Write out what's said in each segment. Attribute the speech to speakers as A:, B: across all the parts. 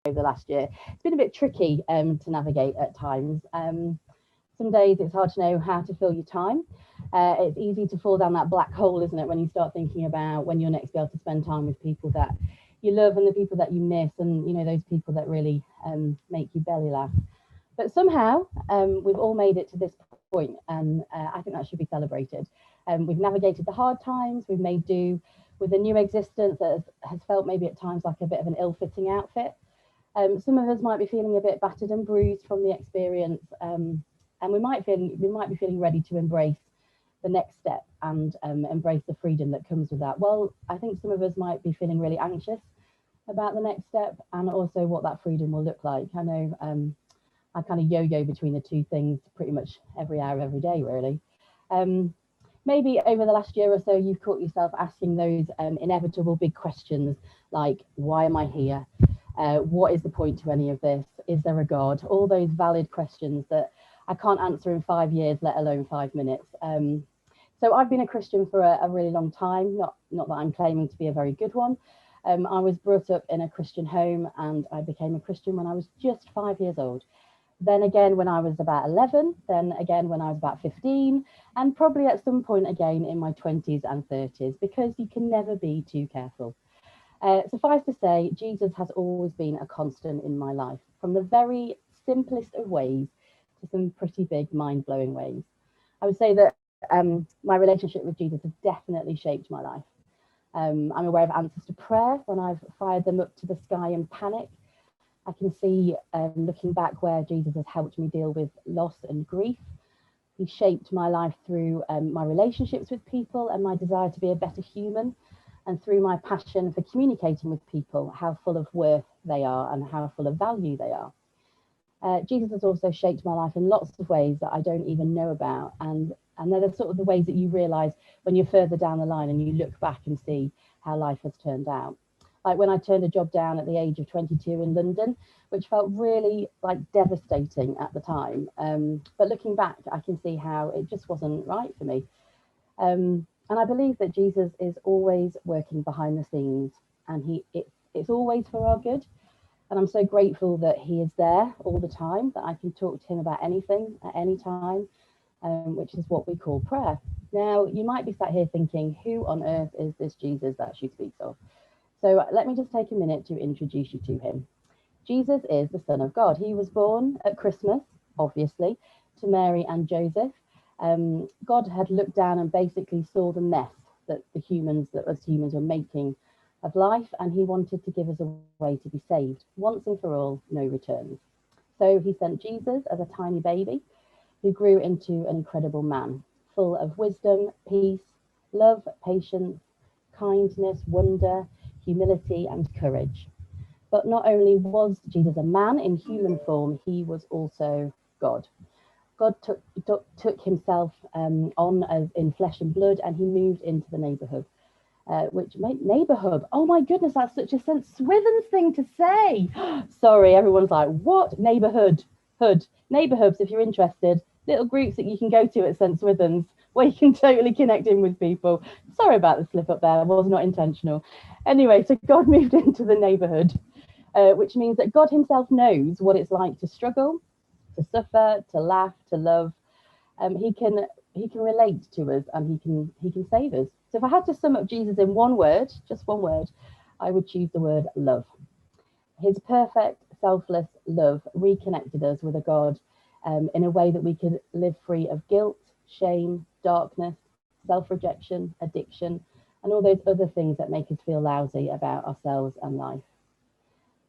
A: over the last year. It's been a bit tricky to navigate at times. Some days it's hard to know how to fill your time. It's easy to fall down that black hole, isn't it, when you start thinking about when you'll next be able to spend time with people that you love and the people that you miss, and those people that really make you belly laugh. But somehow we've all made it to this point, and I think that should be celebrated. We've navigated the hard times, we've made do with a new existence that has felt maybe at times like a bit of an ill-fitting outfit. Some of us might be feeling a bit battered and bruised from the experience, and we might be feeling ready to embrace the next step and embrace the freedom that comes with that. Well, I think some of us might be feeling really anxious about the next step and also what that freedom will look like. I know I kind of yo-yo between the two things pretty much every hour of every day, really. Um, Maybe over the last year or so, you've caught yourself asking those inevitable big questions like, why am I here? What is the point to any of this? Is there a God? All those valid questions that I can't answer in 5 years, let alone 5 minutes. So I've been a Christian for a really long time, not that I'm claiming to be a very good one. I was brought up in a Christian home and I became a Christian when I was just 5 years old. Then again when I was about 11, then again when I was about 15, and probably at some point again in my 20s and 30s, because you can never be too careful. Suffice to say, Jesus has always been a constant in my life, from the very simplest of ways to some pretty big, mind blowing ways. I would say that my relationship with Jesus has definitely shaped my life. I'm aware of answers to prayer when I've fired them up to the sky in panic. I can see, looking back, where Jesus has helped me deal with loss and grief. He shaped my life through my relationships with people and my desire to be a better human, and through my passion for communicating with people how full of worth they are and how full of value they are. Jesus has also shaped my life in lots of ways that I don't even know about, and they're the sort of the ways that you realise when you're further down the line and you look back and see how life has turned out. Like when I turned a job down at the age of 22 in London, which felt really like devastating at the time. But looking back, I can see how it just wasn't right for me. And I believe that Jesus is always working behind the scenes, and it's always for our good. And I'm so grateful that He is there all the time, that I can talk to Him about anything at any time, which is what we call prayer. Now, you might be sat here thinking, who on earth is this Jesus that she speaks of? So let me just take a minute to introduce you to Him. Jesus is the Son of God. He was born at Christmas, obviously, to Mary and Joseph. God had looked down and basically saw the mess that us humans were making of life, and He wanted to give us a way to be saved once and for all, no returns. So He sent Jesus as a tiny baby who grew into an incredible man, full of wisdom, peace, love, patience, kindness, wonder, humility, and courage. But not only was Jesus a man in human form, He was also God. God took Himself on as in flesh and blood, and He moved into the neighbourhood. Which made neighbourhood. Oh my goodness, that's such a St. Swithin's thing to say. Sorry, everyone's like, what? Neighbourhood. Hood. Neighbourhoods, if you're interested. Little groups that you can go to at St. Swithin's where you can totally connect in with people. Sorry about the slip up there, it was not intentional. Anyway, so God moved into the neighbourhood, which means that God Himself knows what it's like to struggle, to suffer, to laugh, to love. He can relate to us, and he can save us. So if I had to sum up Jesus in one word, just one word, I would choose the word love. His perfect, selfless love reconnected us with a God in a way that we could live free of guilt, shame, darkness, self-rejection, addiction, and all those other things that make us feel lousy about ourselves and life.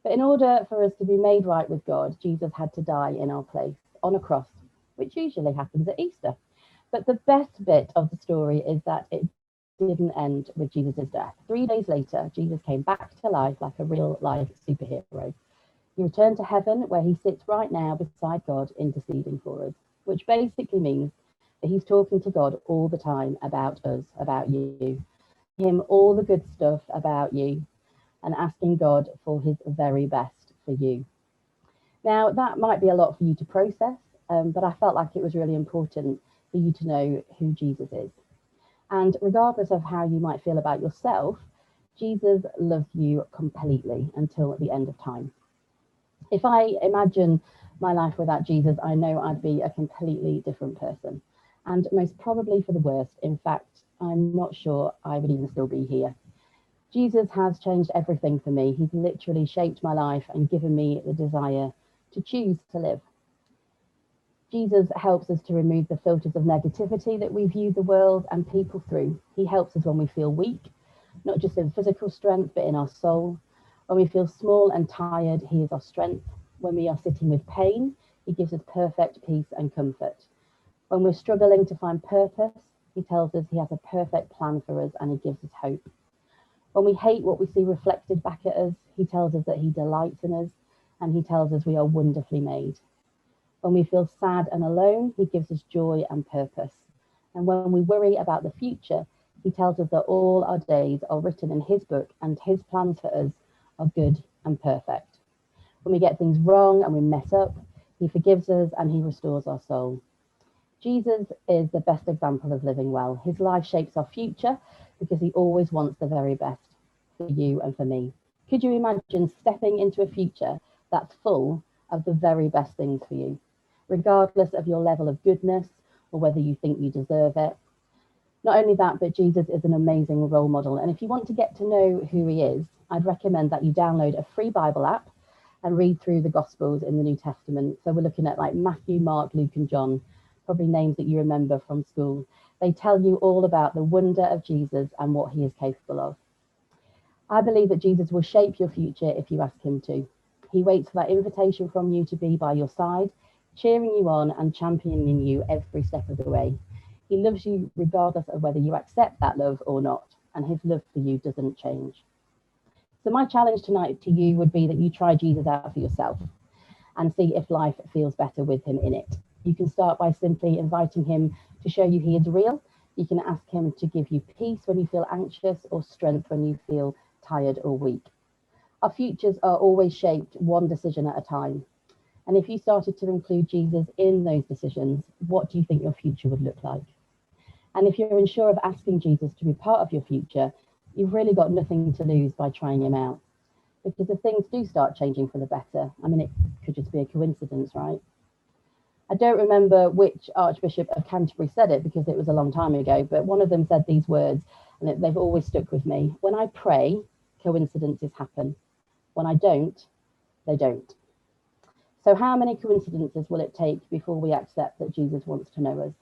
A: But in order for us to be made right with God, Jesus had to die in our place on a cross, which usually happens at Easter. But the best bit of the story is that it didn't end with Jesus' death. 3 days later, Jesus came back to life like a real life superhero. He returned to heaven, where He sits right now beside God, interceding for us, which basically means that He's talking to God all the time about us, about you, telling Him all the good stuff about you, and asking God for His very best for you. Now, that might be a lot for you to process, but I felt like it was really important for you to know who Jesus is. And regardless of how you might feel about yourself, Jesus loves you completely until the end of time. If I imagine my life without Jesus, I know I'd be a completely different person, and most probably for the worst. In fact, I'm not sure I would even still be here. Jesus has changed everything for me. He's literally shaped my life and given me the desire to choose to live. Jesus helps us to remove the filters of negativity that we view the world and people through. He helps us when we feel weak, not just in physical strength, but in our soul. When we feel small and tired, He is our strength. When we are sitting with pain, He gives us perfect peace and comfort. When we're struggling to find purpose, He tells us He has a perfect plan for us and He gives us hope. When we hate what we see reflected back at us, He tells us that He delights in us and He tells us we are wonderfully made. When we feel sad and alone, He gives us joy and purpose. And when we worry about the future, He tells us that all our days are written in His book and His plans for us are good and perfect. When we get things wrong and we mess up, He forgives us and He restores our soul. Jesus is the best example of living well. His life shapes our future because He always wants the very best for you and for me. Could you imagine stepping into a future that's full of the very best things for you, regardless of your level of goodness or whether you think you deserve it? Not only that, but Jesus is an amazing role model. And if you want to get to know who He is, I'd recommend that you download a free Bible app and read through the Gospels in the New Testament. So we're looking at like Matthew, Mark, Luke, and John, probably names that you remember from school. They tell you all about the wonder of Jesus and what He is capable of. I believe that Jesus will shape your future if you ask Him to. He waits for that invitation from you to be by your side, cheering you on and championing you every step of the way. He loves you regardless of whether you accept that love or not, and His love for you doesn't change. So my challenge tonight to you would be that you try Jesus out for yourself and see if life feels better with Him in it. You can start by simply inviting Him to show you He is real. You can ask Him to give you peace when you feel anxious or strength when you feel tired or weak. Our futures are always shaped one decision at a time. And if you started to include Jesus in those decisions, what do you think your future would look like? And if you're unsure of asking Jesus to be part of your future, you've really got nothing to lose by trying Him out. Because if things do start changing for the better, I mean, it could just be a coincidence, right? I don't remember which Archbishop of Canterbury said it because it was a long time ago, but one of them said these words, and they've always stuck with me. When I pray, coincidences happen. When I don't, they don't. So how many coincidences will it take before we accept that Jesus wants to know us?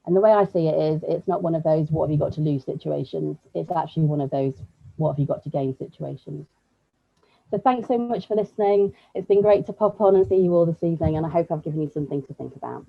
A: And the way I see it is, it's not one of those what have you got to lose situations. It's actually one of those what have you got to gain situations. So thanks so much for listening. It's been great to pop on and see you all this evening, and I hope I've given you something to think about.